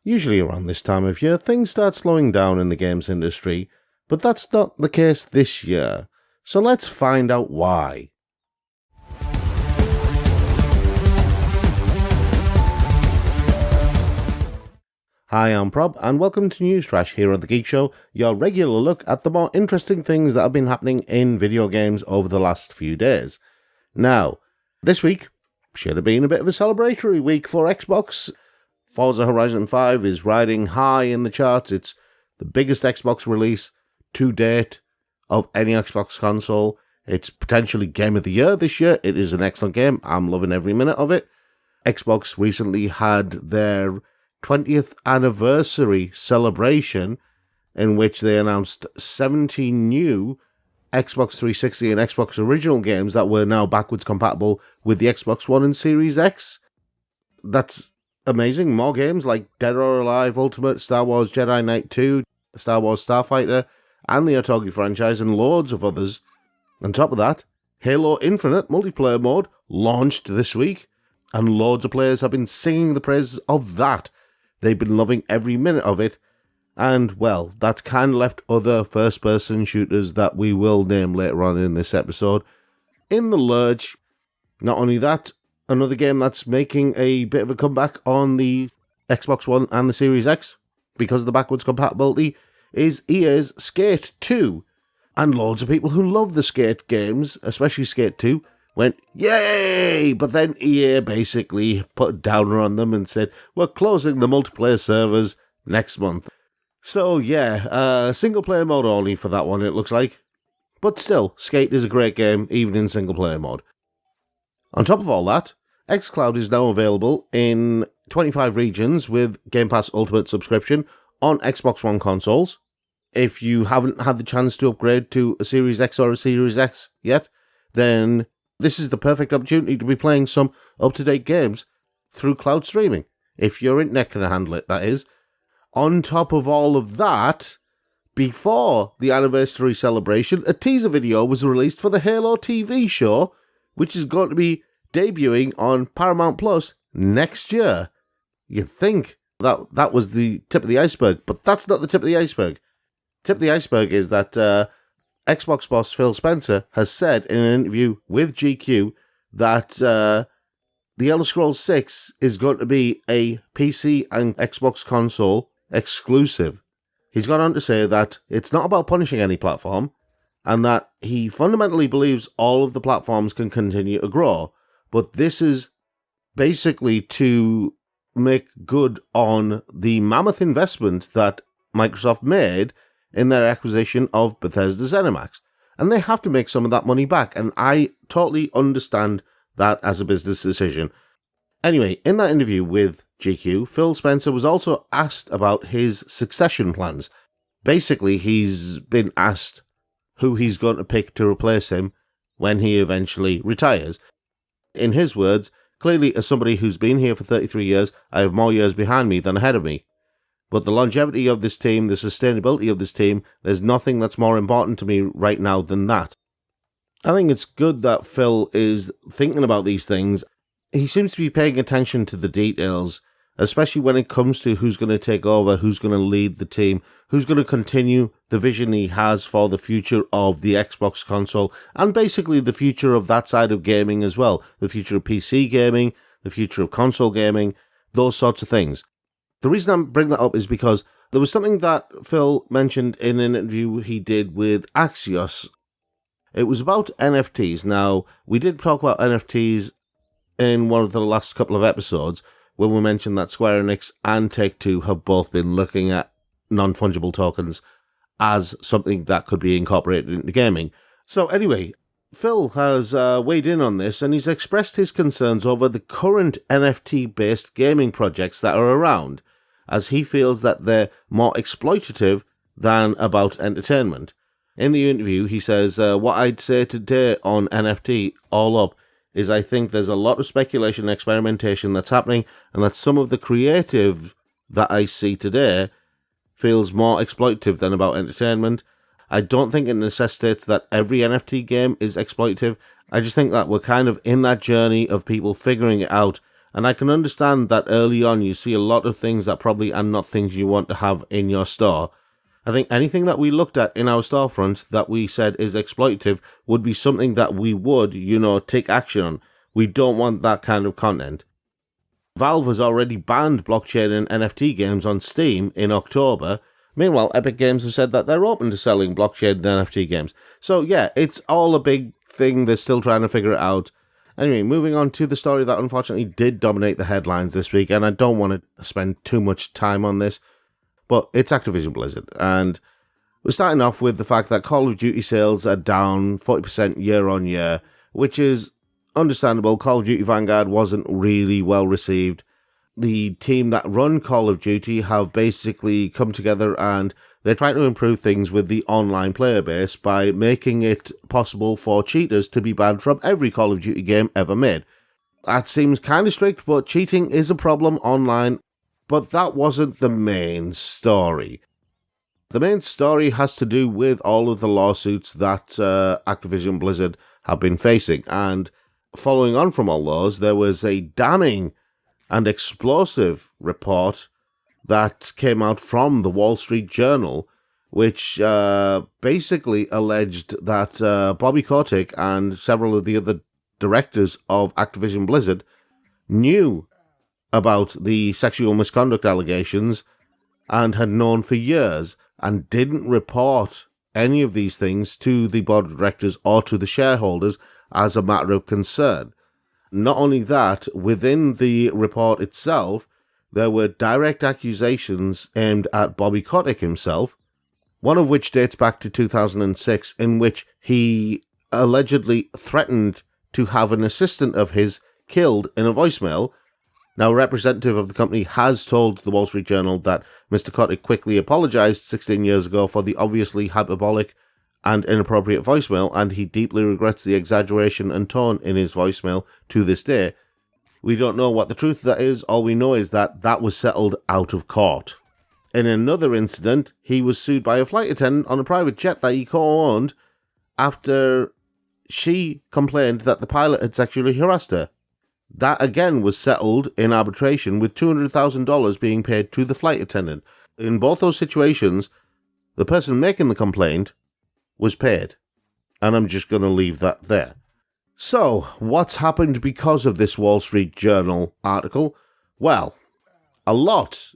Usually around this time of year, things start slowing down in the games industry, but that's not the case this year. So let's find out why. Hi, I'm Prob, and welcome to News Trash here on The Geek Show, your regular look at the more interesting things that have been happening in video games over the last few days. Now, this week should have been a bit of a celebratory week for Xbox. Forza Horizon 5 is riding high in the charts. It's the biggest Xbox release to date of any Xbox console. It's potentially Game of the Year this year. It is an excellent game. I'm loving every minute of it. Xbox recently had their 20th anniversary celebration in which they announced 70 new Xbox 360 and Xbox original games that were now backwards compatible with the Xbox One and Series X. That's amazing. More games like Dead or Alive Ultimate, Star Wars Jedi Knight 2, Star Wars Starfighter, and the Otogi franchise, and loads of others. On top of that, Halo Infinite multiplayer mode launched this week, and loads of players have been singing the praises of that. They've been loving every minute of it, and, well, that's kind of left other first-person shooters that we will name later on in this episode in the lurch. Not only that, another game that's making a bit of a comeback on the Xbox One and the Series X because of the backwards compatibility is EA's Skate 2. And loads of people who love the Skate games, especially Skate 2, went, yay! But then EA basically put a downer on them and said, we're closing the multiplayer servers next month. So yeah, single player mode only for that one, it looks like. But still, Skate is a great game, even in single player mode. On top of all that, XCloud is now available in 25 regions with Game Pass Ultimate subscription on Xbox One consoles. If you haven't had the chance to upgrade to a Series X or a Series X yet, then this is the perfect opportunity to be playing some up-to-date games through cloud streaming. If your internet can handle it, that is. On top of all of that, before the anniversary celebration, a teaser video was released for the Halo TV show, which is going to be debuting on Paramount Plus next year. You'd think that was the tip of the iceberg, but that's not the tip of the iceberg. Tip of the iceberg is that Xbox boss Phil Spencer has said in an interview with GQ that The Elder Scrolls 6 is going to be a PC and Xbox console exclusive. He's gone on to say that it's not about punishing any platform, and that he fundamentally believes all of the platforms can continue to grow, but this is basically to make good on the mammoth investment that Microsoft made in their acquisition of Bethesda ZeniMax. And they have to make some of that money back, and I totally understand that as a business decision. Anyway, in that interview with GQ, Phil Spencer was also asked about his succession plans. Basically, he's been asked who he's going to pick to replace him when he eventually retires. In his words, clearly as somebody who's been here for 33 years, I have more years behind me than ahead of me. But the longevity of this team, the sustainability of this team, there's nothing that's more important to me right now than that. I think it's good that Phil is thinking about these things. He seems to be paying attention to the details, especially when it comes to who's going to take over, who's going to lead the team, who's going to continue the vision he has for the future of the Xbox console, and basically the future of that side of gaming as well, the future of PC gaming, the future of console gaming, those sorts of things. The reason I'm bringing that up is because there was something that Phil mentioned in an interview he did with Axios. It was about NFTs. Now, we did talk about NFTs in one of the last couple of episodes when we mentioned that Square Enix and Take-Two have both been looking at non-fungible tokens as something that could be incorporated into gaming. So anyway, Phil has weighed in on this, and he's expressed his concerns over the current NFT-based gaming projects that are around, as he feels that they're more exploitative than about entertainment. In the interview, he says, what I'd say today on NFT, all up, is I think there's a lot of speculation and experimentation that's happening, and that some of the creative that I see today feels more exploitative than about entertainment. I don't think it necessitates that every NFT game is exploitative. I just think that we're kind of in that journey of people figuring it out And I can understand that early on you see a lot of things that probably are not things you want to have in your store. I think anything that we looked at in our storefront that we said is exploitative would be something that we would, take action on. We don't want that kind of content. Valve has already banned blockchain and NFT games on Steam in October. Meanwhile, Epic Games have said that they're open to selling blockchain and NFT games. So yeah, it's all a big thing. They're still trying to figure it out. Anyway, moving on to the story that unfortunately did dominate the headlines this week, and I don't want to spend too much time on this, but it's Activision Blizzard. And we're starting off with the fact that Call of Duty sales are down 40% year on year, which is understandable. Call of Duty Vanguard wasn't really well received. The team that run Call of Duty have basically come together and they're trying to improve things with the online player base by making it possible for cheaters to be banned from every Call of Duty game ever made. That seems kind of strict, but cheating is a problem online. But that wasn't the main story. The main story has to do with all of the lawsuits that Activision Blizzard have been facing. And following on from all those, there was a damning and explosive report that came out from the Wall Street Journal, which basically alleged that Bobby Kotick and several of the other directors of Activision Blizzard knew about the sexual misconduct allegations and had known for years and didn't report any of these things to the board of directors or to the shareholders as a matter of concern. Not only that, within the report itself, there were direct accusations aimed at Bobby Kotick himself, one of which dates back to 2006, in which he allegedly threatened to have an assistant of his killed in a voicemail. Now, a representative of the company has told the Wall Street Journal that Mr. Kotick quickly apologized 16 years ago for the obviously hyperbolic and inappropriate voicemail, and he deeply regrets the exaggeration and tone in his voicemail to this day. We don't know what the truth of that is. All we know is that that was settled out of court. In another incident, he was sued by a flight attendant on a private jet that he co-owned after she complained that the pilot had sexually harassed her. That again was settled in arbitration with $200,000 being paid to the flight attendant. In both those situations, the person making the complaint was paid. And I'm just going to leave that there. So, what's happened because of this Wall Street Journal article? Well, a lot.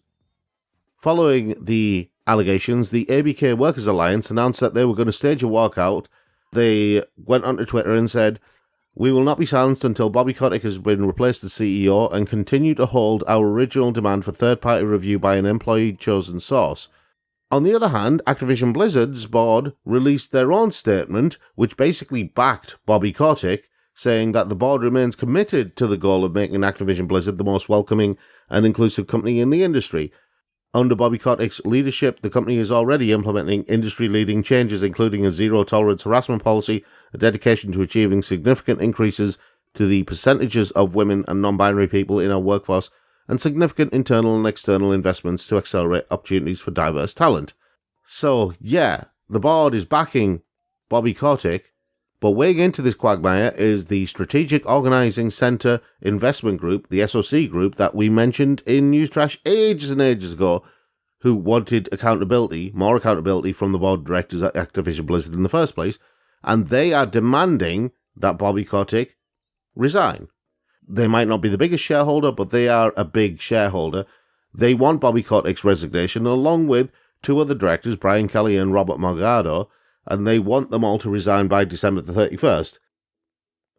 Following the allegations, the ABK Workers Alliance announced that they were going to stage a walkout. They went onto Twitter and said, "We will not be silenced until Bobby Kotick has been replaced as CEO and continue to hold our original demand for third-party review by an employee-chosen source." On the other hand, Activision Blizzard's board released their own statement, which basically backed Bobby Kotick, saying that the board remains committed to the goal of making Activision Blizzard the most welcoming and inclusive company in the industry. Under Bobby Kotick's leadership, the company is already implementing industry-leading changes, including a zero-tolerance harassment policy, a dedication to achieving significant increases to the percentages of women and non-binary people in our workforce, and significant internal and external investments to accelerate opportunities for diverse talent. So, yeah, the board is backing Bobby Kotick, but weighing into this quagmire is the Strategic Organizing Center Investment Group, the SOC group that we mentioned in News Trash ages and ages ago, who wanted accountability, more accountability from the board of directors at Activision Blizzard in the first place, and they are demanding that Bobby Kotick resign. They might not be the biggest shareholder, but they are a big shareholder. They want Bobby Kotick's resignation, along with two other directors, Brian Kelly and Robert Morgado, and they want them all to resign by December the 31st.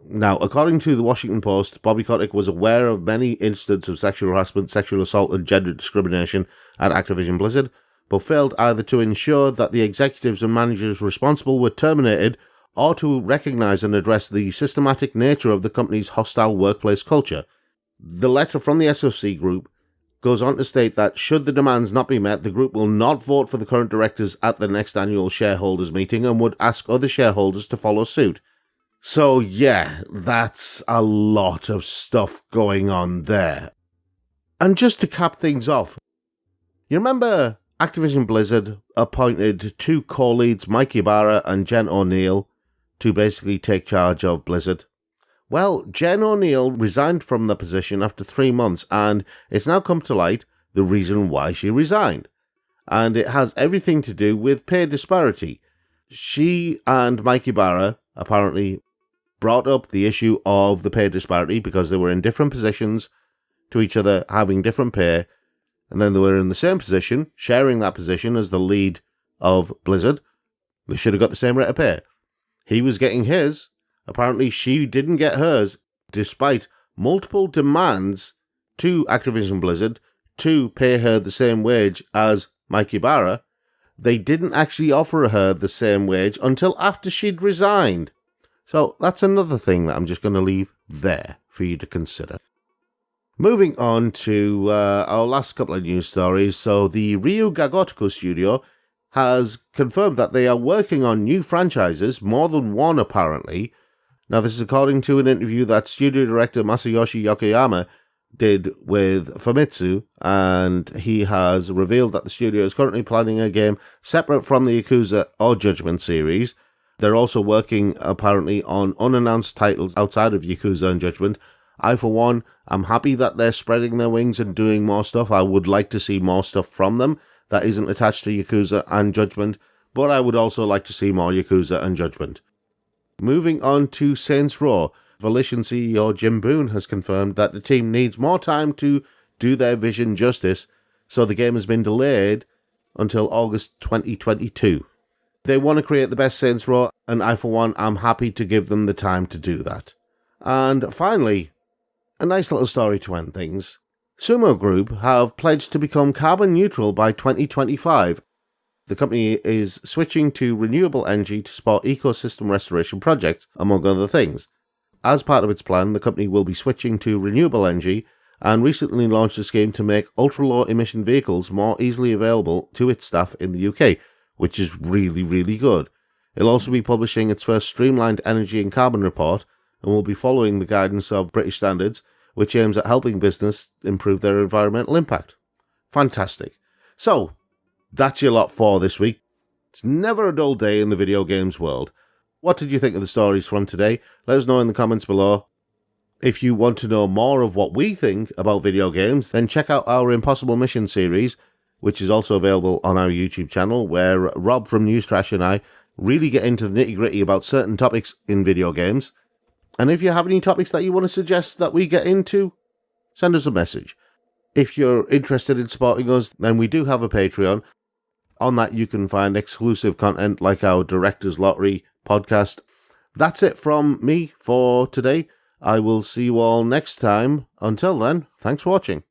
Now, according to the Washington Post, Bobby Kotick was aware of many incidents of sexual harassment, sexual assault, and gender discrimination at Activision Blizzard, but failed either to ensure that the executives and managers responsible were terminated or to recognize and address the systematic nature of the company's hostile workplace culture. The letter from the SOC group goes on to state that should the demands not be met, the group will not vote for the current directors at the next annual shareholders meeting and would ask other shareholders to follow suit. So yeah, that's a lot of stuff going on there. And just to cap things off, you remember Activision Blizzard appointed two co-leads, Mike Ybarra and Jen Oneal, to basically take charge of Blizzard? Well, Jen Oneal resigned from the position after 3 months, and it's now come to light the reason why she resigned. And it has everything to do with pay disparity. She and Mike Ibarra apparently brought up the issue of the pay disparity because they were in different positions to each other, having different pay, and then they were in the same position, sharing that position as the lead of Blizzard. They should have got the same rate of pay. He was getting his. Apparently, she didn't get hers, despite multiple demands to Activision Blizzard to pay her the same wage as Mike Ibarra. They didn't actually offer her the same wage until after she'd resigned. So that's another thing that I'm just going to leave there for you to consider. Moving on to our last couple of news stories. So the Ryu Ga Gotoku studio has confirmed that they are working on new franchises, more than one apparently. Now, this is according to an interview that studio director Masayoshi Yokoyama did with Famitsu, and he has revealed that the studio is currently planning a game separate from the Yakuza or Judgement series. They're also working, apparently, on unannounced titles outside of Yakuza and Judgement. I, for one, am happy that they're spreading their wings and doing more stuff. I would like to see more stuff from them that isn't attached to Yakuza and Judgement, but I would also like to see more Yakuza and Judgement. Moving on to Saints Row, Volition CEO Jim Boone has confirmed that the team needs more time to do their vision justice, so the game has been delayed until August 2022. They want to create the best Saints Row, and I, for one, am happy to give them the time to do that. And finally, a nice little story to end things. Sumo Group have pledged to become carbon neutral by 2025. The company is switching to renewable energy to support ecosystem restoration projects, among other things. As part of its plan, the company will be switching to renewable energy and recently launched a scheme to make ultra-low emission vehicles more easily available to its staff in the UK, which is really, really good. It'll also be publishing its first streamlined energy and carbon report and will be following the guidance of British standards, which aims at helping business improve their environmental impact. Fantastic. So, that's your lot for this week. It's never a dull day in the video games world. What did you think of the stories from today? Let us know in the comments below. If you want to know more of what we think about video games, then check out our Impossible Mission series, which is also available on our YouTube channel, where Rob from News Trash and I really get into the nitty-gritty about certain topics in video games. And if you have any topics that you want to suggest that we get into, send us a message. If you're interested in supporting us, then we do have a Patreon. On that, you can find exclusive content like our Director's Lottery podcast. That's it from me for today. I will see you all next time. Until then, thanks for watching.